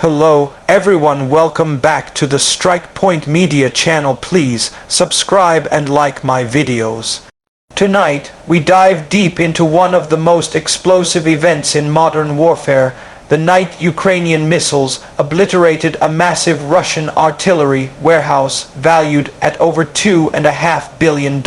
Hello, everyone. Welcome back to the Strike Point Media channel. Please subscribe and like my videos. Tonight, we dive deep into one of the most explosive events in modern warfare. The night Ukrainian missiles obliterated a massive Russian artillery warehouse valued at over $2.5 billion.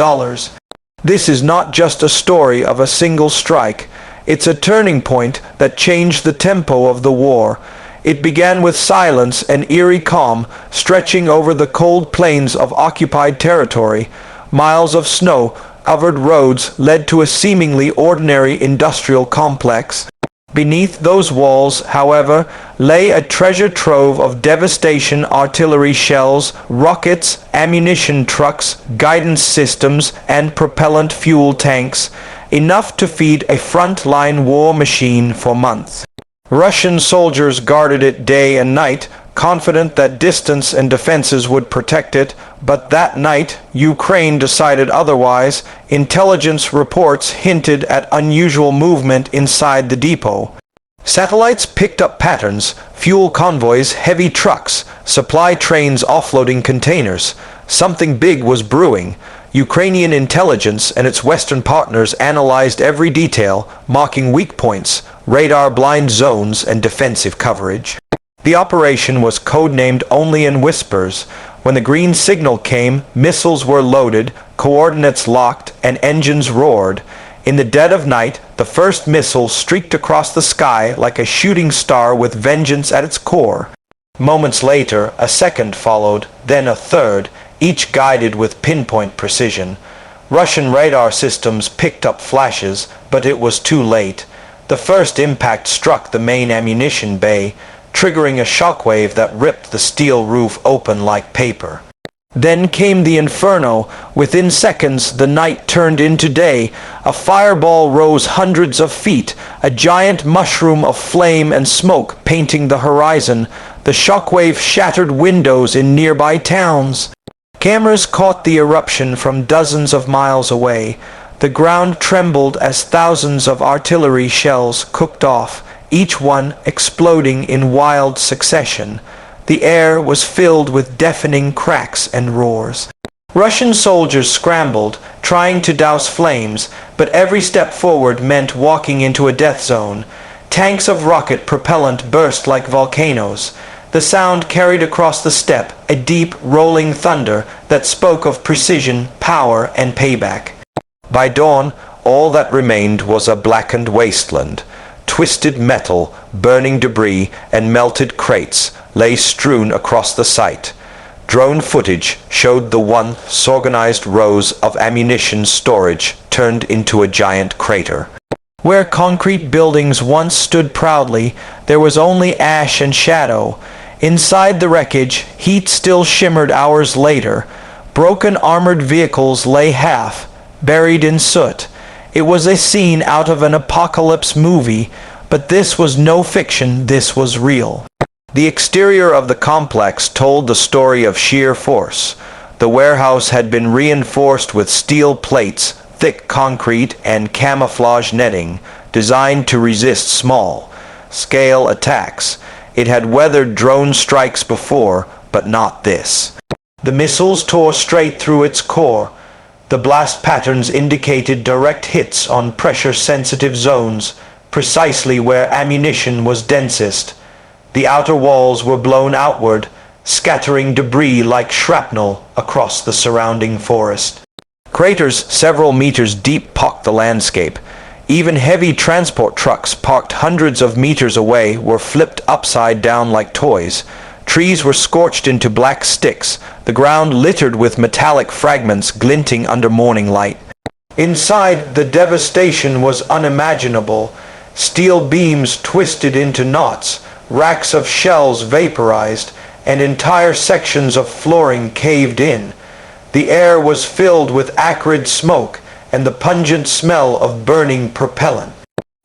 This is not just a story of a single strike. It's a turning point that changed the tempo of the war. It began with silence and eerie calm stretching over the cold plains of occupied territory. Miles of snow-covered roads led to a seemingly ordinary industrial complex. Beneath those walls, however, lay a treasure trove of devastation: artillery shells, rockets, ammunition trucks, guidance systems, and propellant fuel tanks, enough to feed a front-line war machine for months. Russian soldiers guarded it day and night, confident that distance and defenses would protect it, but that night Ukraine decided otherwise. Intelligence reports hinted at unusual movement inside the depot. Satellites picked up patterns: fuel convoys, heavy trucks, supply trains offloading containers. Something big was brewing. Ukrainian intelligence and its Western partners analyzed every detail, marking weak points, radar blind zones, and defensive coverage. The operation was codenamed only in whispers. When the green signal came, missiles were loaded, coordinates locked, and engines roared. In the dead of night, the first missile streaked across the sky like a shooting star with vengeance at its core. Moments later, a second followed, then a third, each guided with pinpoint precision. Russian radar systems picked up flashes, but it was too late. The first impact struck the main ammunition bay, triggering a shockwave that ripped the steel roof open like paper. Then came the inferno. Within seconds, the night turned into day. A fireball rose hundreds of feet, a giant mushroom of flame and smoke painting the horizon. The shockwave shattered windows in nearby towns. Cameras caught the eruption from dozens of miles away. The ground trembled as thousands of artillery shells cooked off, each one exploding in wild succession. The air was filled with deafening cracks and roars. Russian soldiers scrambled, trying to douse flames, but every step forward meant walking into a death zone. Tanks of rocket propellant burst like volcanoes. The sound carried across the steppe, a deep, rolling thunder that spoke of precision, power, and payback. By dawn, all that remained was a blackened wasteland. Twisted metal, burning debris, and melted crates lay strewn across the site. Drone footage showed the once organized rows of ammunition storage turned into a giant crater. Where concrete buildings once stood proudly, there was only ash and shadow. Inside the wreckage, heat still shimmered hours later. Broken armored vehicles lay half, buried in soot. It was a scene out of an apocalypse movie, but this was no fiction, this was real. The exterior of the complex told the story of sheer force. The warehouse had been reinforced with steel plates, thick concrete, and camouflage netting, designed to resist small-scale attacks. It had weathered drone strikes before, but not this. The missiles tore straight through its core. The blast patterns indicated direct hits on pressure-sensitive zones, precisely where ammunition was densest. The outer walls were blown outward, scattering debris like shrapnel across the surrounding forest. Craters several meters deep pocked the landscape. Even heavy transport trucks parked hundreds of meters away were flipped upside down like toys. Trees were scorched into black sticks, the ground littered with metallic fragments glinting under morning light. Inside, the devastation was unimaginable. Steel beams twisted into knots, racks of shells vaporized, and entire sections of flooring caved in. The air was filled with acrid smoke and the pungent smell of burning propellant.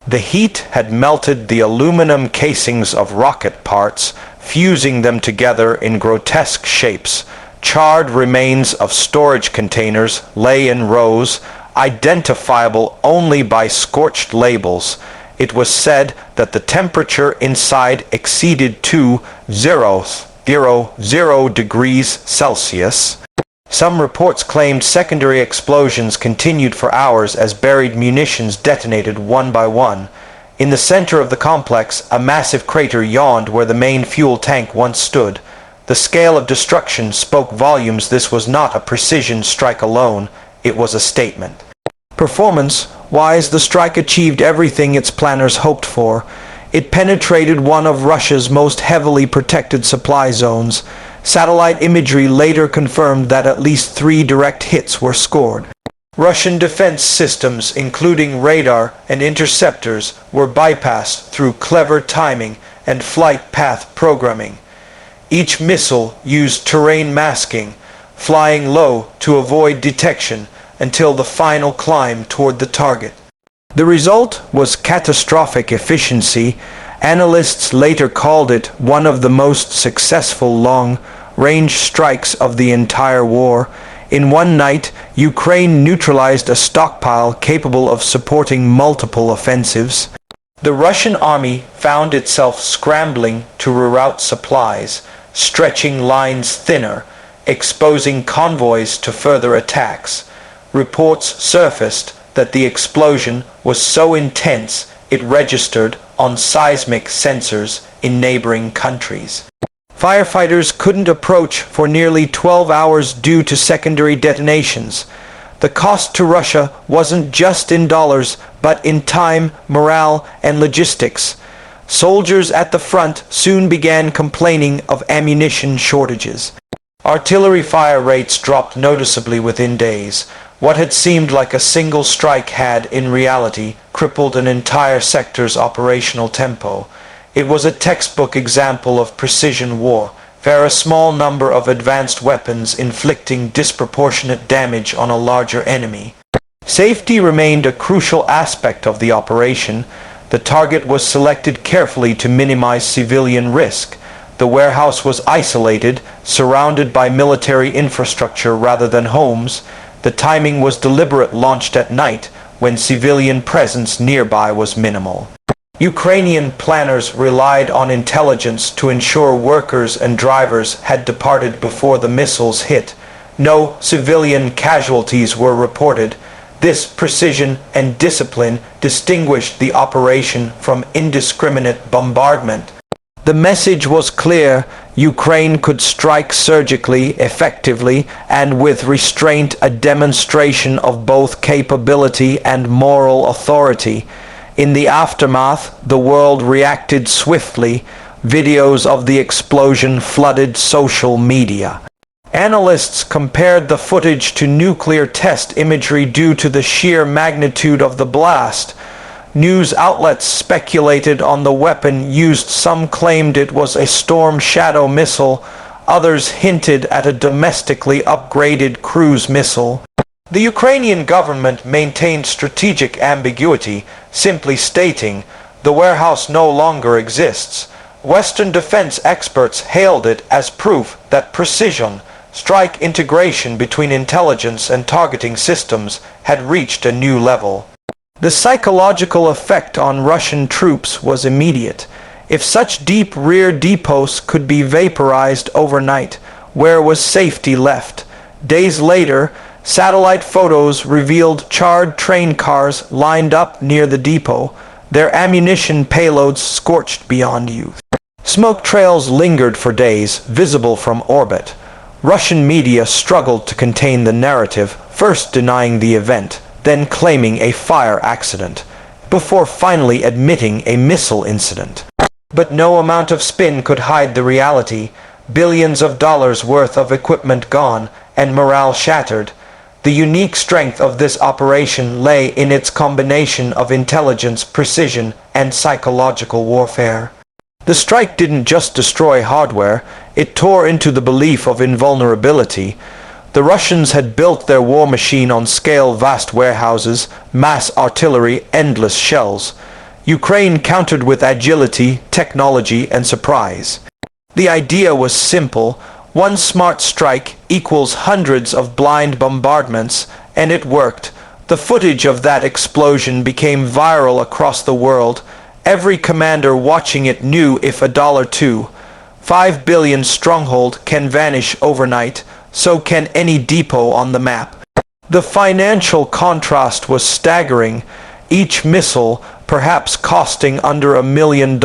The heat had melted the aluminum casings of rocket parts, fusing them together in grotesque shapes. Charred remains of storage containers lay in rows, identifiable only by scorched labels. It was said that the temperature inside exceeded 2,000 degrees Celsius. Some reports claimed secondary explosions continued for hours as buried munitions detonated one by one. In the center of the complex, a massive crater yawned where the main fuel tank once stood. The scale of destruction spoke volumes. This was not a precision strike alone, it was a statement. Performance-wise, the strike achieved everything its planners hoped for. It penetrated one of Russia's most heavily protected supply zones. Satellite imagery later confirmed that at least 3 direct hits were scored. Russian defense systems, including radar and interceptors, were bypassed through clever timing and flight path programming. Each missile used terrain masking, flying low to avoid detection until the final climb toward the target. The result was catastrophic efficiency. Analysts later called it one of the most successful long-range strikes of the entire war. In one night, Ukraine neutralized a stockpile capable of supporting multiple offensives. The Russian army found itself scrambling to reroute supplies, stretching lines thinner, exposing convoys to further attacks. Reports surfaced that the explosion was so intense it registered on seismic sensors in neighboring countries. Firefighters couldn't approach for nearly 12 hours due to secondary detonations. The cost to Russia wasn't just in dollars, but in time, morale, and logistics. Soldiers at the front soon began complaining of ammunition shortages. Artillery fire rates dropped noticeably within days. What had seemed like a single strike had, in reality, crippled an entire sector's operational tempo. It was a textbook example of precision war, where a small number of advanced weapons inflicting disproportionate damage on a larger enemy. Safety remained a crucial aspect of the operation. The target was selected carefully to minimize civilian risk. The warehouse was isolated, surrounded by military infrastructure rather than homes. The timing was deliberate, launched at night, when civilian presence nearby was minimal. Ukrainian planners relied on intelligence to ensure workers and drivers had departed before the missiles hit. No civilian casualties were reported. This precision and discipline distinguished the operation from indiscriminate bombardment. The message was clear: Ukraine could strike surgically, effectively, and with restraint, a demonstration of both capability and moral authority. In the aftermath, the world reacted swiftly. Videos of the explosion flooded social media. Analysts compared the footage to nuclear test imagery due to the sheer magnitude of the blast. News outlets speculated on the weapon used. Some claimed it was a Storm Shadow missile. Others hinted at a domestically upgraded cruise missile. The Ukrainian government maintained strategic ambiguity, simply stating, "The warehouse no longer exists." Western defense experts hailed it as proof that precision, strike integration between intelligence and targeting systems had reached a new level. The psychological effect on Russian troops was immediate. If such deep rear depots could be vaporized overnight, where was safety left? Days later, satellite photos revealed charred train cars lined up near the depot, their ammunition payloads scorched beyond youth. Smoke trails lingered for days, visible from orbit. Russian media struggled to contain the narrative, first denying the event, then claiming a fire accident, before finally admitting a missile incident. But no amount of spin could hide the reality. Billions of dollars worth of equipment gone, and morale shattered. The unique strength of this operation lay in its combination of intelligence, precision, and psychological warfare. The strike didn't just destroy hardware, it tore into the belief of invulnerability. The Russians had built their war machine on scale: vast warehouses, mass artillery, endless shells. Ukraine countered with agility, technology, and surprise. The idea was simple: one smart strike equals hundreds of blind bombardments, and it worked. The footage of that explosion became viral across the world. Every commander watching it knew if $5 billion stronghold can vanish overnight, so can any depot on the map. The financial contrast was staggering. Each missile, perhaps costing under $1 million,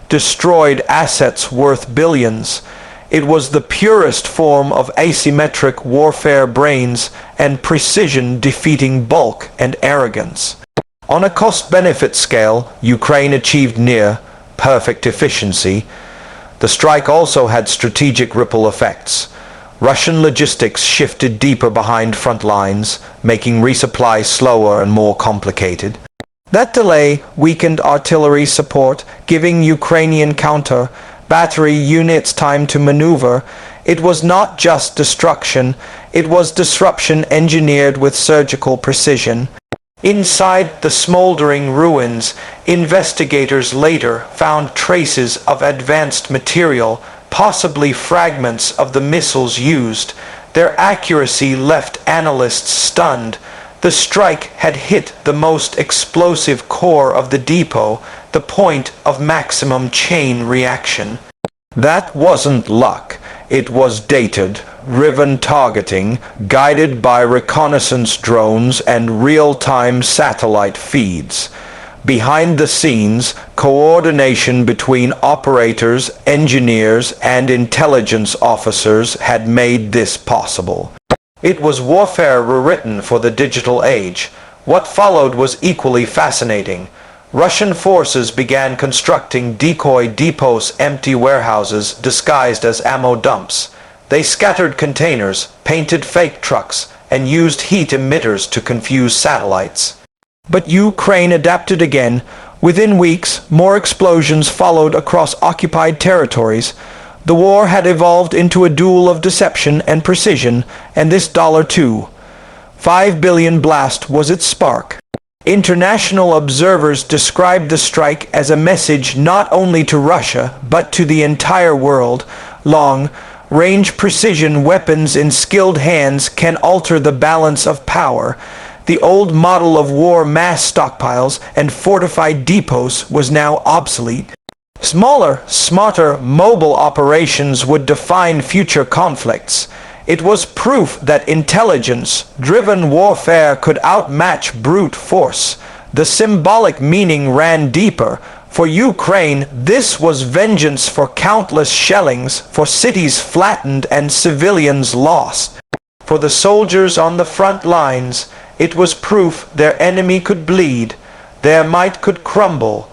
destroyed assets worth billions. It was the purest form of asymmetric warfare, brains and precision defeating bulk and arrogance. On a cost-benefit scale, Ukraine achieved near-perfect efficiency. The strike also had strategic ripple effects. Russian logistics shifted deeper behind front lines, making resupply slower and more complicated. That delay weakened artillery support, giving Ukrainian counter-battery units time to maneuver. It was not just destruction, it was disruption engineered with surgical precision. Inside the smoldering ruins, investigators later found traces of advanced material, possibly fragments of the missiles used. Their accuracy left analysts stunned. The strike had hit the most explosive core of the depot, the point of maximum chain reaction. That wasn't luck. It was data-driven targeting, guided by reconnaissance drones and real-time satellite feeds. Behind the scenes, coordination between operators, engineers, and intelligence officers had made this possible. It was warfare rewritten for the digital age. What followed was equally fascinating. Russian forces began constructing decoy depots, empty warehouses disguised as ammo dumps. They scattered containers, painted fake trucks, and used heat emitters to confuse satellites. But Ukraine adapted again. Within weeks, more explosions followed across occupied territories. The war had evolved into a duel of deception and precision, and this $5 billion blast was its spark. International observers described the strike as a message not only to Russia, but to the entire world. Long-range precision weapons in skilled hands can alter the balance of power. The old model of war, mass stockpiles and fortified depots, was now obsolete. Smaller, smarter, mobile operations would define future conflicts. It was proof that intelligence-driven warfare could outmatch brute force. The symbolic meaning ran deeper. For Ukraine, this was vengeance for countless shellings, for cities flattened and civilians lost. For the soldiers on the front lines, it was proof their enemy could bleed, their might could crumble.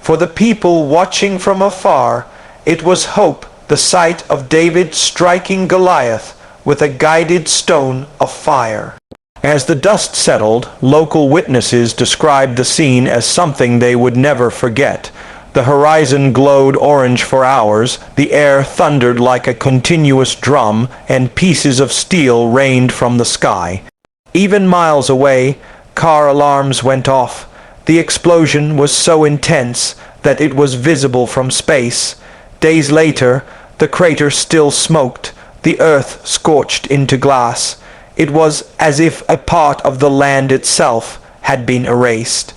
For the people watching from afar, it was hope, the sight of David striking Goliath with a guided stone of fire. As the dust settled, local witnesses described the scene as something they would never forget. The horizon glowed orange for hours, the air thundered like a continuous drum, and pieces of steel rained from the sky. Even miles away, car alarms went off. The explosion was so intense that it was visible from space. Days later, the crater still smoked, the earth scorched into glass. It was as if a part of the land itself had been erased.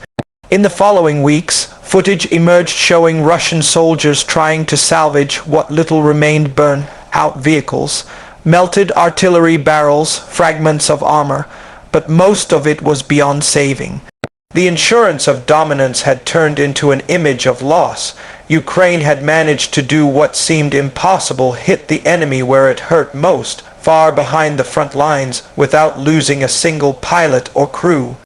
In the following weeks, footage emerged showing Russian soldiers trying to salvage what little remained, burnt-out vehicles, melted artillery barrels, fragments of armor, but most of it was beyond saving. The insurance of dominance had turned into an image of loss. Ukraine had managed to do what seemed impossible, hit the enemy where it hurt most, far behind the front lines, without losing a single pilot or crew.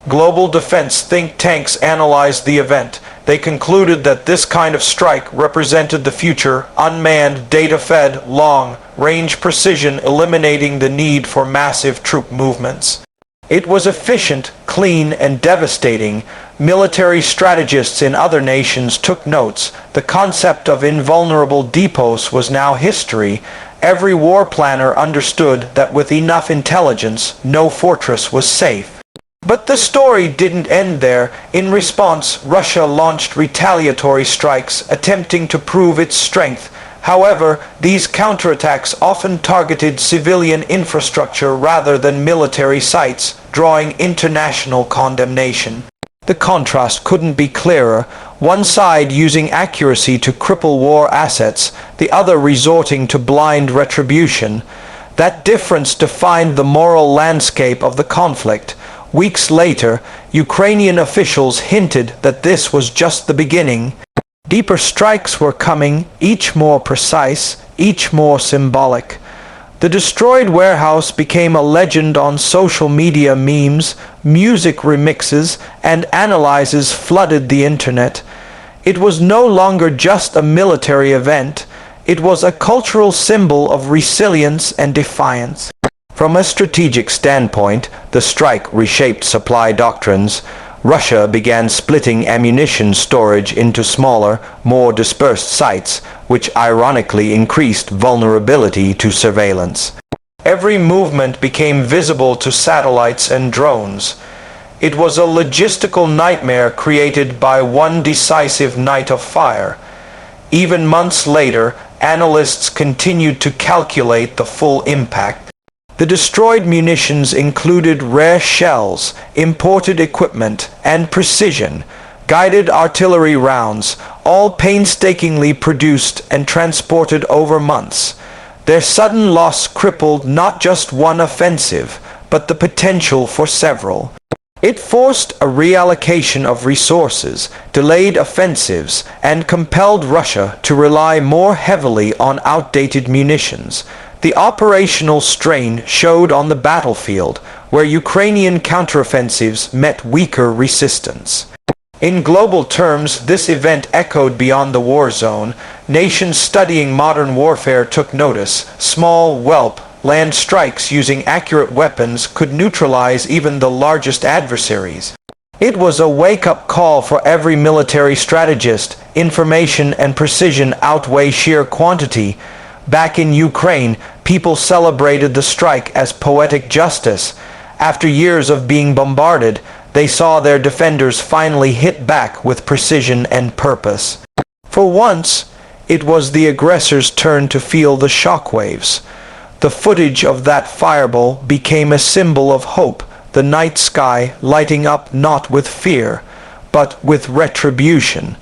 Global defense think tanks analyzed the event. They concluded that this kind of strike represented the future, unmanned, data-fed, long-range precision, eliminating the need for massive troop movements. It was efficient, clean, and devastating. Military strategists in other nations took notes. The concept of invulnerable depots was now history. Every war planner understood that with enough intelligence, no fortress was safe. But the story didn't end there. In response, Russia launched retaliatory strikes, attempting to prove its strength. However, these counterattacks often targeted civilian infrastructure rather than military sites, drawing international condemnation. The contrast couldn't be clearer, one side using accuracy to cripple war assets, the other resorting to blind retribution. That difference defined the moral landscape of the conflict. Weeks later, Ukrainian officials hinted that this was just the beginning. Deeper strikes were coming, each more precise, each more symbolic. The destroyed warehouse became a legend on social media. Memes, music remixes, and analyses flooded the internet. It was no longer just a military event. It was a cultural symbol of resilience and defiance. From a strategic standpoint, the strike reshaped supply doctrines. Russia began splitting ammunition storage into smaller, more dispersed sites, which ironically increased vulnerability to surveillance. Every movement became visible to satellites and drones. It was a logistical nightmare created by one decisive night of fire. Even months later, analysts continued to calculate the full impact. The destroyed munitions included rare shells, imported equipment, and precision-guided artillery rounds, all painstakingly produced and transported over months. Their sudden loss crippled not just one offensive, but the potential for several. It forced a reallocation of resources, delayed offensives, and compelled Russia to rely more heavily on outdated munitions. The operational strain showed on the battlefield, where Ukrainian counteroffensives met weaker resistance. In global terms, this event echoed beyond the war zone. Nations studying modern warfare took notice. Small, land strikes using accurate weapons could neutralize even the largest adversaries. It was a wake-up call for every military strategist. Information and precision outweigh sheer quantity. Back in Ukraine, people celebrated the strike as poetic justice. After years of being bombarded, they saw their defenders finally hit back with precision and purpose. For once, it was the aggressor's turn to feel the shockwaves. The footage of that fireball became a symbol of hope, the night sky lighting up not with fear, but with retribution.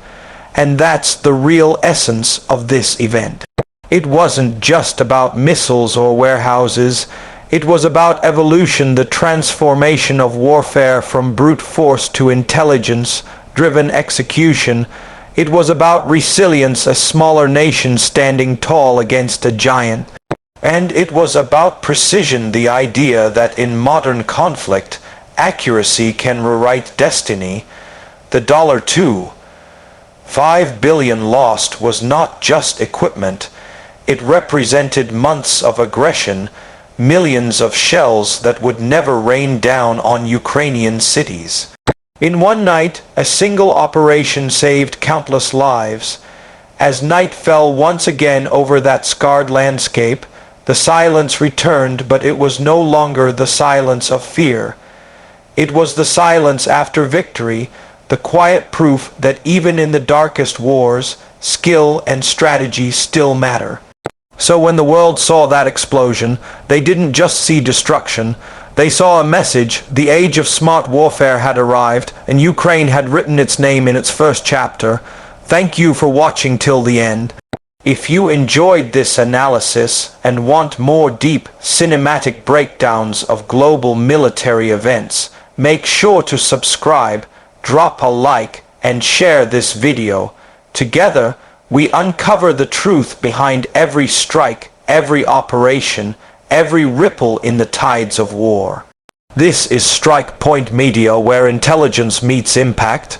And that's the real essence of this event. It wasn't just about missiles or warehouses. It was about evolution, the transformation of warfare from brute force to intelligence-driven execution. It was about resilience, a smaller nation standing tall against a giant. And it was about precision, the idea that in modern conflict, accuracy can rewrite destiny. The $2.5 billion lost was not just equipment. It represented months of aggression, millions of shells that would never rain down on Ukrainian cities. In one night, a single operation saved countless lives. As night fell once again over that scarred landscape, the silence returned, but it was no longer the silence of fear. It was the silence after victory, the quiet proof that even in the darkest wars, skill and strategy still matter. So when the world saw that explosion, they didn't just see destruction. They saw a message. The age of smart warfare had arrived, and Ukraine had written its name in its first chapter. Thank you for watching till the end. If you enjoyed this analysis and want more deep cinematic breakdowns of global military events, make sure to subscribe, drop a like, and share this video. Together, we uncover the truth behind every strike, every operation, every ripple in the tides of war. This is Strike Point Media, where intelligence meets impact.